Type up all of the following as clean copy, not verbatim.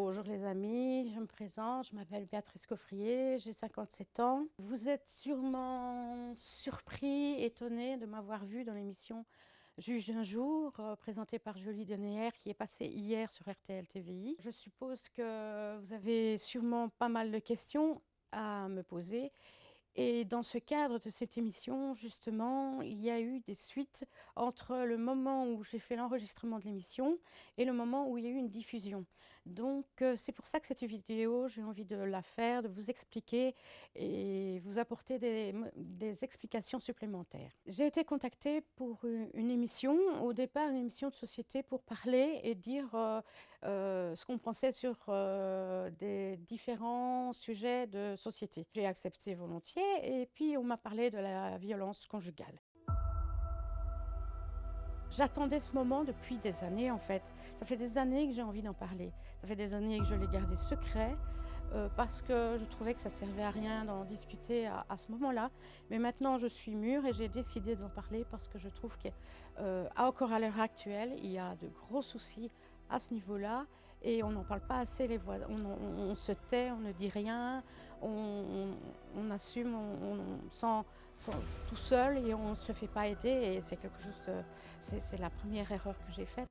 Bonjour les amis, je me présente, je m'appelle Béatrice Coffrier, j'ai 57 ans. Vous êtes sûrement surpris, étonnés de m'avoir vu dans l'émission Juge d'un jour, présentée par Julie Deneyer, qui est passée hier sur RTL TVI. Je suppose que vous avez sûrement pas mal de questions à me poser. Et dans ce cadre de cette émission, justement, il y a eu des suites entre le moment où j'ai fait l'enregistrement de l'émission et le moment où il y a eu une diffusion. Donc, c'est pour ça que cette vidéo, j'ai envie de la faire, de vous expliquer et vous apporter des explications supplémentaires. J'ai été contactée pour une émission, au départ une émission de société, pour parler et dire ce qu'on pensait sur des différents sujets de société. J'ai accepté volontiers et puis on m'a parlé de la violence conjugale. J'attendais ce moment depuis des années en fait. Ça fait des années que j'ai envie d'en parler. Ça fait des années que je l'ai gardé secret parce que je trouvais que ça ne servait à rien d'en discuter à ce moment-là. Mais maintenant je suis mûre et j'ai décidé d'en parler parce que je trouve qu'encore à l'heure actuelle, il y a de gros soucis à ce niveau-là et on n'en parle pas assez, les voisins. On se tait, on ne dit rien, on assume, sans tout seul et on ne se fait pas aider et c'est quelque chose, c'est la première erreur que j'ai faite.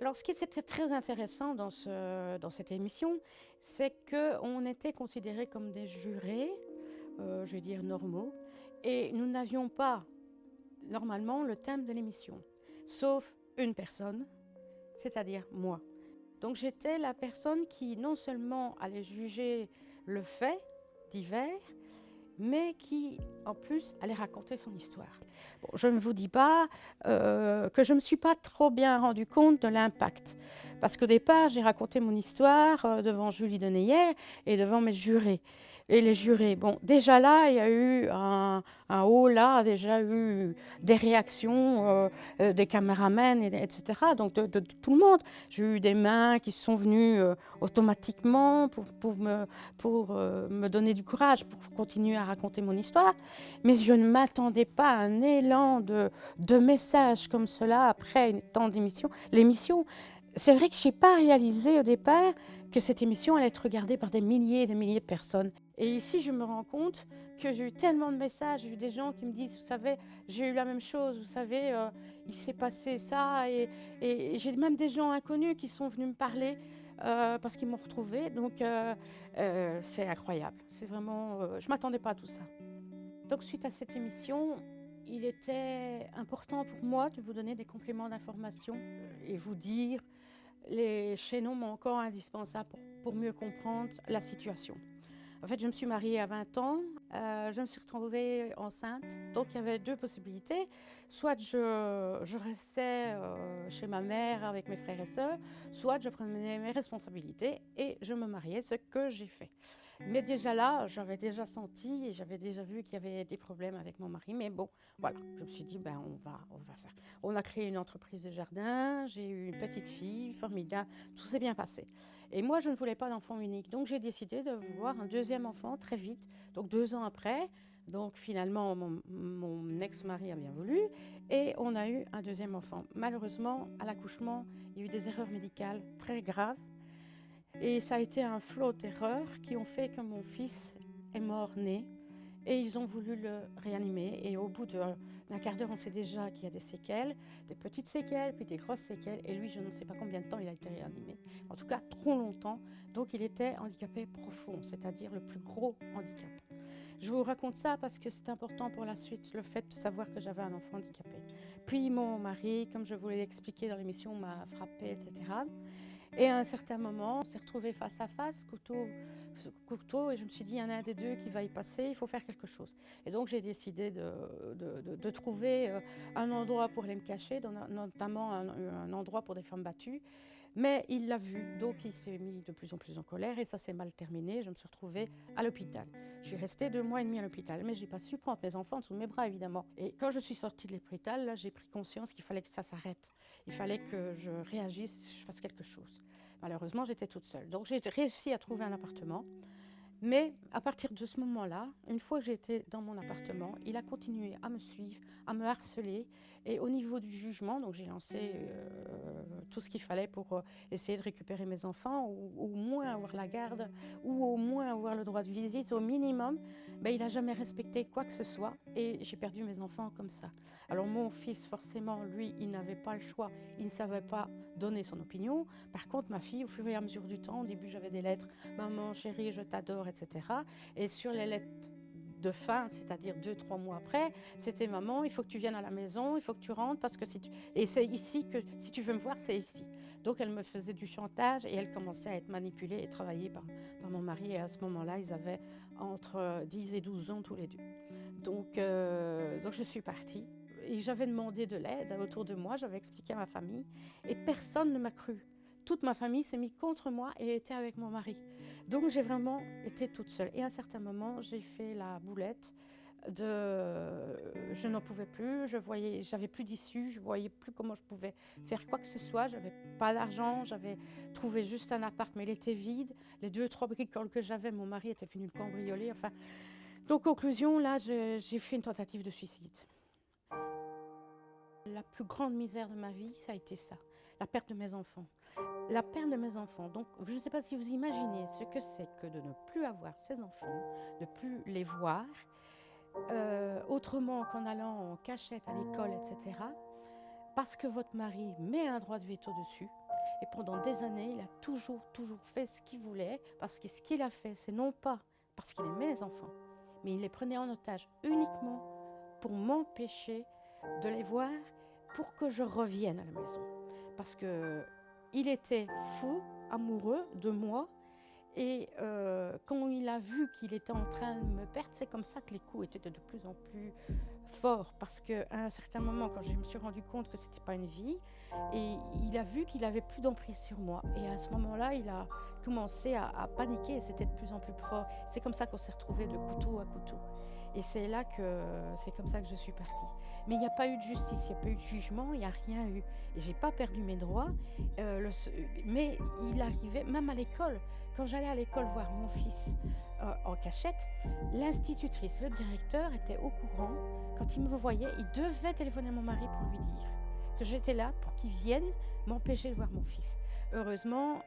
Alors ce qui était très intéressant dans cette émission, c'est qu'on était considérés comme des jurés, je vais dire normaux, et nous n'avions pas normalement le thème de l'émission, sauf une personne, c'est-à-dire moi. Donc j'étais la personne qui non seulement allait juger le fait divers, mais qui, en plus, allait raconter son histoire. Bon, je ne vous dis pas que je ne me suis pas trop bien rendu compte de l'impact. Parce qu'au départ, j'ai raconté mon histoire devant Julie Deneyer et devant mes jurés. Et les jurés, bon, déjà là, il y a eu un haut là, déjà eu des réactions des caméramans, etc. Donc de tout le monde. J'ai eu des mains qui sont venues automatiquement pour me donner du courage, pour continuer à raconter mon histoire. Mais je ne m'attendais pas à un élan de messages comme cela après tant d'émissions. L'émission, c'est vrai que je n'ai pas réalisé au départ que cette émission allait être regardée par des milliers et des milliers de personnes. Et ici, je me rends compte que j'ai eu tellement de messages, j'ai eu des gens qui me disent, vous savez, j'ai eu la même chose, vous savez, il s'est passé ça. Et j'ai même des gens inconnus qui sont venus me parler parce qu'ils m'ont retrouvée. Donc, c'est incroyable. C'est vraiment, je ne m'attendais pas à tout ça. Donc, suite à cette émission, il était important pour moi de vous donner des compléments d'information et vous dire les chaînons manquants indispensables pour mieux comprendre la situation. En fait, je me suis mariée à 20 ans, je me suis retrouvée enceinte, donc il y avait deux possibilités. Soit je restais chez ma mère avec mes frères et sœurs, soit je prenais mes responsabilités et je me mariais, ce que j'ai fait. Mais déjà là, j'avais déjà senti et j'avais déjà vu qu'il y avait des problèmes avec mon mari. Mais bon, voilà, je me suis dit, ben, on va faire. On a créé une entreprise de jardin, j'ai eu une petite fille, formidable, tout s'est bien passé. Et moi, je ne voulais pas d'enfant unique. Donc, j'ai décidé de vouloir un deuxième enfant très vite. Donc, 2 ans après, donc finalement, mon ex-mari a bien voulu et on a eu un deuxième enfant. Malheureusement, à l'accouchement, il y a eu des erreurs médicales très graves. Et ça a été un flot d'erreurs qui ont fait que mon fils est mort-né. Et ils ont voulu le réanimer. Et au bout d'un quart d'heure, on sait déjà qu'il y a des séquelles, des petites séquelles, puis des grosses séquelles. Et lui, je ne sais pas combien de temps il a été réanimé. En tout cas, trop longtemps. Donc, il était handicapé profond, c'est-à-dire le plus gros handicap. Je vous raconte ça parce que c'est important pour la suite, le fait de savoir que j'avais un enfant handicapé. Puis mon mari, comme je vous l'ai expliqué dans l'émission, m'a frappé, etc. Et à un certain moment, on s'est retrouvés face à face, couteau, et je me suis dit, il y en a un des deux qui va y passer, il faut faire quelque chose. Et donc j'ai décidé de trouver un endroit pour aller me cacher, notamment un endroit pour des femmes battues. Mais il l'a vu, donc il s'est mis de plus en plus en colère et ça s'est mal terminé. Je me suis retrouvée à l'hôpital. Je suis restée 2 mois et demi à l'hôpital, mais je n'ai pas su prendre mes enfants sous mes bras, évidemment. Et quand je suis sortie de l'hôpital, là, j'ai pris conscience qu'il fallait que ça s'arrête. Il fallait que je réagisse et que je fasse quelque chose. Malheureusement, j'étais toute seule. Donc j'ai réussi à trouver un appartement. Mais à partir de ce moment-là, une fois que j'étais dans mon appartement, il a continué à me suivre, à me harceler. Et au niveau du jugement, donc j'ai lancé tout ce qu'il fallait pour essayer de récupérer mes enfants, ou au moins avoir la garde, ou au moins avoir le droit de visite au minimum. Ben, il n'a jamais respecté quoi que ce soit et j'ai perdu mes enfants comme ça. Alors mon fils, forcément, lui, il n'avait pas le choix, il ne savait pas donner son opinion. Par contre, ma fille, au fur et à mesure du temps, au début j'avais des lettres, maman, chérie, je t'adore, etc. Et sur les lettres de fin, c'est-à-dire 2-3 mois après, c'était maman, il faut que tu viennes à la maison, il faut que tu rentres parce que et c'est ici que si tu veux me voir, c'est ici. Donc elle me faisait du chantage et elle commençait à être manipulée et travaillée par mon mari. Et à ce moment-là, ils avaient entre 10 et 12 ans tous les deux. Donc je suis partie. Et j'avais demandé de l'aide autour de moi, j'avais expliqué à ma famille et personne ne m'a cru. Toute ma famille s'est mise contre moi et était avec mon mari. Donc j'ai vraiment été toute seule. Et à un certain moment, j'ai fait la boulette je n'en pouvais plus, j'avais plus d'issue, je voyais plus comment je pouvais faire quoi que ce soit, j'avais pas d'argent, j'avais trouvé juste un appart mais il était vide, les 2-3 bricoles que j'avais, mon mari était venu le cambrioler, enfin. Donc conclusion, là j'ai fait une tentative de suicide. La plus grande misère de ma vie, ça a été ça, la perte de mes enfants. La perte de mes enfants, donc je ne sais pas si vous imaginez ce que c'est que de ne plus avoir ces enfants, de ne plus les voir, autrement qu'en allant en cachette à l'école, etc. Parce que votre mari met un droit de veto dessus. Et pendant des années, il a toujours fait ce qu'il voulait. Parce que ce qu'il a fait, c'est non pas parce qu'il aimait les enfants, mais il les prenait en otage uniquement pour m'empêcher de les voir, pour que je revienne à la maison. Parce qu'il était fou, amoureux de moi. Et quand il a vu qu'il était en train de me perdre, c'est comme ça que les coups étaient de plus en plus forts. Parce qu'à un certain moment, quand je me suis rendu compte que ce n'était pas une vie, et il a vu qu'il n'avait plus d'emprise sur moi. Et à ce moment-là, il a commencé à paniquer et c'était de plus en plus fort. C'est comme ça qu'on s'est retrouvés de couteau à couteau. Et c'est comme ça que je suis partie. Mais il n'y a pas eu de justice, il n'y a pas eu de jugement, il n'y a rien eu. Et j'ai pas perdu mes droits. Mais il arrivait, même à l'école, quand j'allais à l'école voir mon fils en cachette, l'institutrice, le directeur était au courant. Quand il me voyait, il devait téléphoner à mon mari pour lui dire que j'étais là pour qu'il vienne m'empêcher de voir mon fils. Heureusement,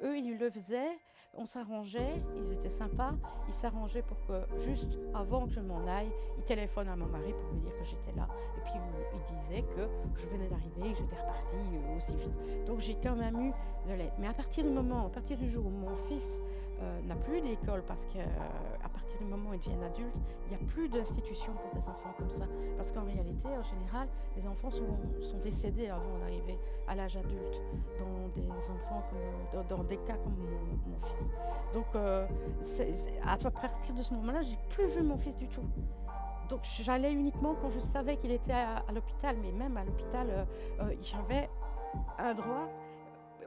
eux, ils le faisaient, on s'arrangeait, ils étaient sympas, ils s'arrangeaient pour que, juste avant que je m'en aille, ils téléphonent à mon mari pour lui dire que j'étais là. Et puis, ils disaient que je venais d'arriver, que j'étais repartie aussi vite. Donc, j'ai quand même eu de l'aide. Mais à partir du jour où mon fils n'a plus d'école, parce qu'à partir du moment où il devient adulte, il n'y a plus d'institution pour des enfants comme ça. Parce qu'en réalité, en général, les enfants sont décédés avant d'arriver à l'âge adulte, dans des cas comme mon fils. Donc, à partir de ce moment-là, j'ai plus vu mon fils du tout. Donc, j'allais uniquement quand je savais qu'il était à l'hôpital, mais même à l'hôpital, j'avais un droit.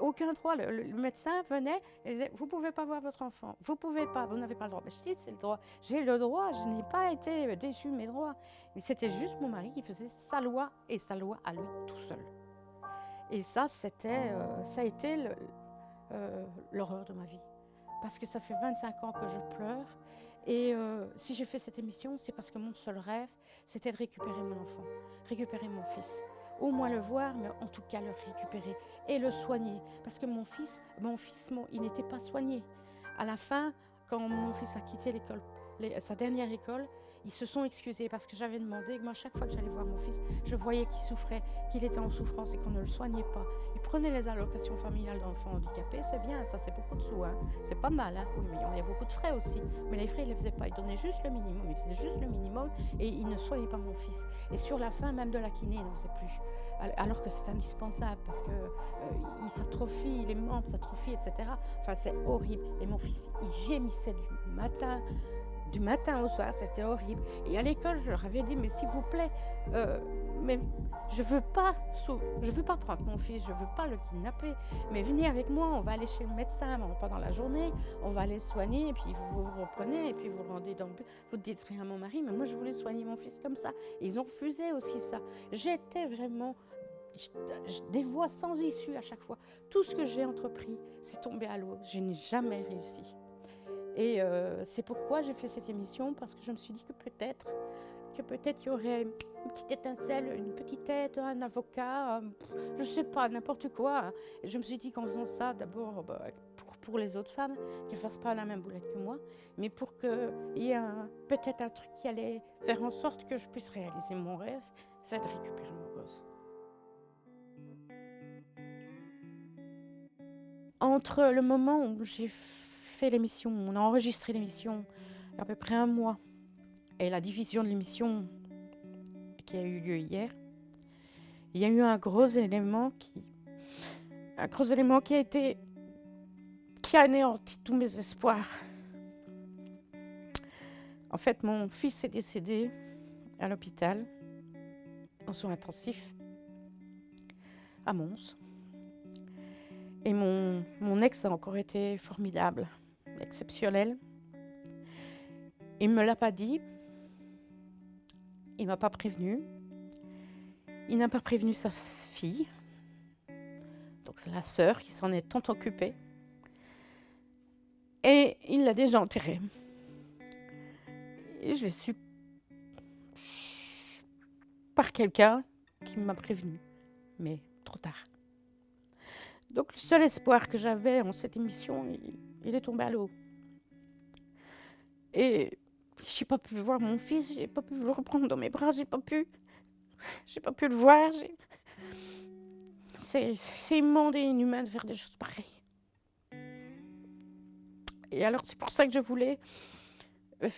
Aucun droit. Le médecin venait et disait: vous ne pouvez pas voir votre enfant, vous pouvez pas, vous n'avez pas le droit. Mais je dis: c'est le droit, j'ai le droit, je n'ai pas été déchu de mes droits. Mais c'était juste mon mari qui faisait sa loi et sa loi à lui tout seul. Et ça a été l'horreur de ma vie. Parce que ça fait 25 ans que je pleure. Et si j'ai fait cette émission, c'est parce que mon seul rêve, c'était de récupérer mon enfant, récupérer mon fils. Au moins le voir, mais en tout cas le récupérer et le soigner. Parce que mon fils, il n'était pas soigné. À la fin, quand mon fils a quitté l'école, sa dernière école, ils se sont excusés parce que j'avais demandé, moi chaque fois que j'allais voir mon fils, je voyais qu'il souffrait, qu'il était en souffrance et qu'on ne le soignait pas. Il prenait les allocations familiales d'enfants handicapés, c'est bien, ça c'est beaucoup de sous, hein. C'est pas mal, hein. Oui, mais il y a beaucoup de frais aussi. Mais les frais, ils ne les faisaient pas, ils donnaient juste le minimum, ils faisaient juste le minimum et ils ne soignaient pas mon fils. Et sur la fin, même de la kiné, ils n'en faisaient plus. Alors que c'est indispensable parce qu'il s'atrophie, les membres s'atrophient, etc. Enfin, c'est horrible. Et mon fils, il gémissait du matin au soir, c'était horrible. Et à l'école, je leur avais dit: mais s'il vous plaît, mais je veux pas prendre mon fils, je veux pas le kidnapper, mais venez avec moi, on va aller chez le médecin pendant la journée, on va aller le soigner, et puis vous reprenez, et puis vous le rendez vous dites rien à mon mari, mais moi je voulais soigner mon fils comme ça. Et ils ont refusé aussi ça. J'étais vraiment des voies sans issue à chaque fois. Tout ce que j'ai entrepris, c'est tombé à l'eau. Je n'ai jamais réussi. Et c'est pourquoi j'ai fait cette émission, parce que je me suis dit que peut-être que peut-être il y aurait une petite étincelle, une petite aide, un avocat, je sais pas, n'importe quoi. Et je me suis dit qu'en faisant ça, d'abord pour les autres femmes, qu'elles ne fassent pas la même boulette que moi, mais pour qu'il y ait peut-être un truc qui allait faire en sorte que je puisse réaliser mon rêve, c'est de récupérer mon gosse. Entre le moment où j'ai fait l'émission, on a enregistré l'émission, il y a à peu près un mois, et la diffusion de l'émission qui a eu lieu hier, il y a eu un gros élément qui a anéanti tous mes espoirs. En fait, mon fils est décédé à l'hôpital, en soins intensifs, à Mons. Et mon ex a encore été formidable, exceptionnel. Il ne me l'a pas dit. Il ne m'a pas prévenu. Il n'a pas prévenu sa fille. Donc c'est la sœur qui s'en est tant occupée. Et il l'a déjà enterrée. Et je l'ai su par quelqu'un qui m'a prévenu. Mais trop tard. Donc le seul espoir que j'avais en cette émission, il est tombé à l'eau. Et j'ai pas pu voir mon fils, j'ai pas pu le reprendre dans mes bras, j'ai pas pu le voir. C'est immonde et inhumain de faire des choses pareilles. Et alors c'est pour ça que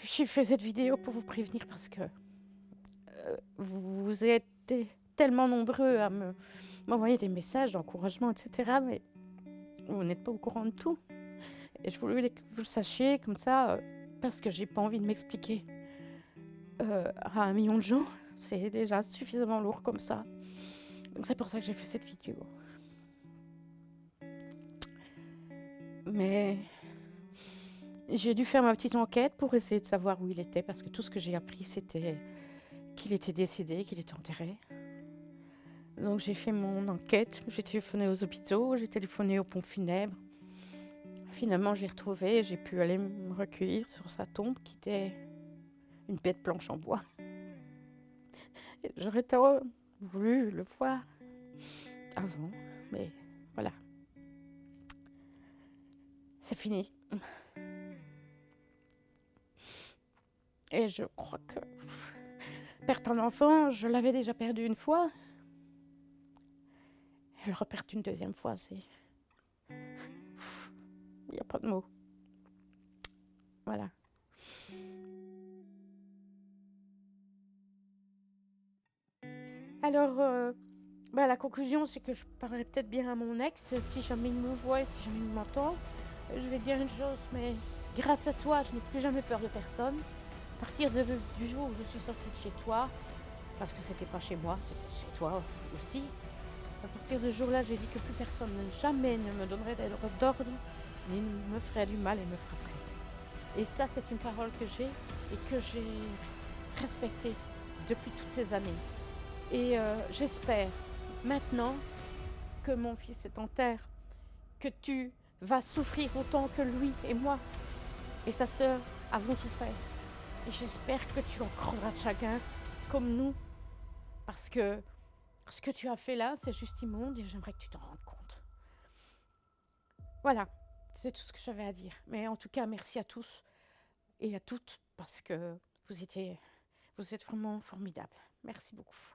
j'ai fait cette vidéo pour vous prévenir parce que vous êtes tellement nombreux à m'envoyer des messages d'encouragement, etc. Mais vous n'êtes pas au courant de tout. Et je voulais que vous le sachiez comme ça, parce que j'ai pas envie de m'expliquer à 1 million de gens. C'est déjà suffisamment lourd comme ça. Donc c'est pour ça que j'ai fait cette vidéo. Mais j'ai dû faire ma petite enquête pour essayer de savoir où il était, parce que tout ce que j'ai appris, c'était qu'il était décédé, qu'il était enterré. Donc j'ai fait mon enquête, j'ai téléphoné aux hôpitaux, j'ai téléphoné au pont funèbre. Finalement, j'ai retrouvé, j'ai pu aller me recueillir sur sa tombe, qui était une bête blanche en bois. Et j'aurais tant voulu le voir avant, mais voilà. C'est fini. Et je crois que perdre un enfant, je l'avais déjà perdu une fois. Et le reperdre une deuxième fois, c'est... Il n'y a pas de mots. Voilà. Alors, la conclusion, c'est que je parlerai peut-être bien à mon ex, si jamais il me voit et si jamais il m'entend. Je vais te dire une chose, mais grâce à toi, je n'ai plus jamais peur de personne. À partir du jour où je suis sortie de chez toi, parce que c'était pas chez moi, c'était chez toi aussi, à partir de ce jour-là, j'ai dit que plus personne jamais ne me donnerait d'ordre, ni ne me ferait du mal et me frapperait. Et ça, c'est une parole que j'ai et que j'ai respectée depuis toutes ces années. Et j'espère maintenant que mon fils est en terre, que tu vas souffrir autant que lui et moi et sa sœur avons souffert. Et j'espère que tu en creveras de chagrin comme nous, parce que ce que tu as fait là, c'est juste immonde et j'aimerais que tu t'en rendes compte. Voilà, c'est tout ce que j'avais à dire. Mais en tout cas, merci à tous et à toutes, parce que vous êtes vraiment formidables. Merci beaucoup.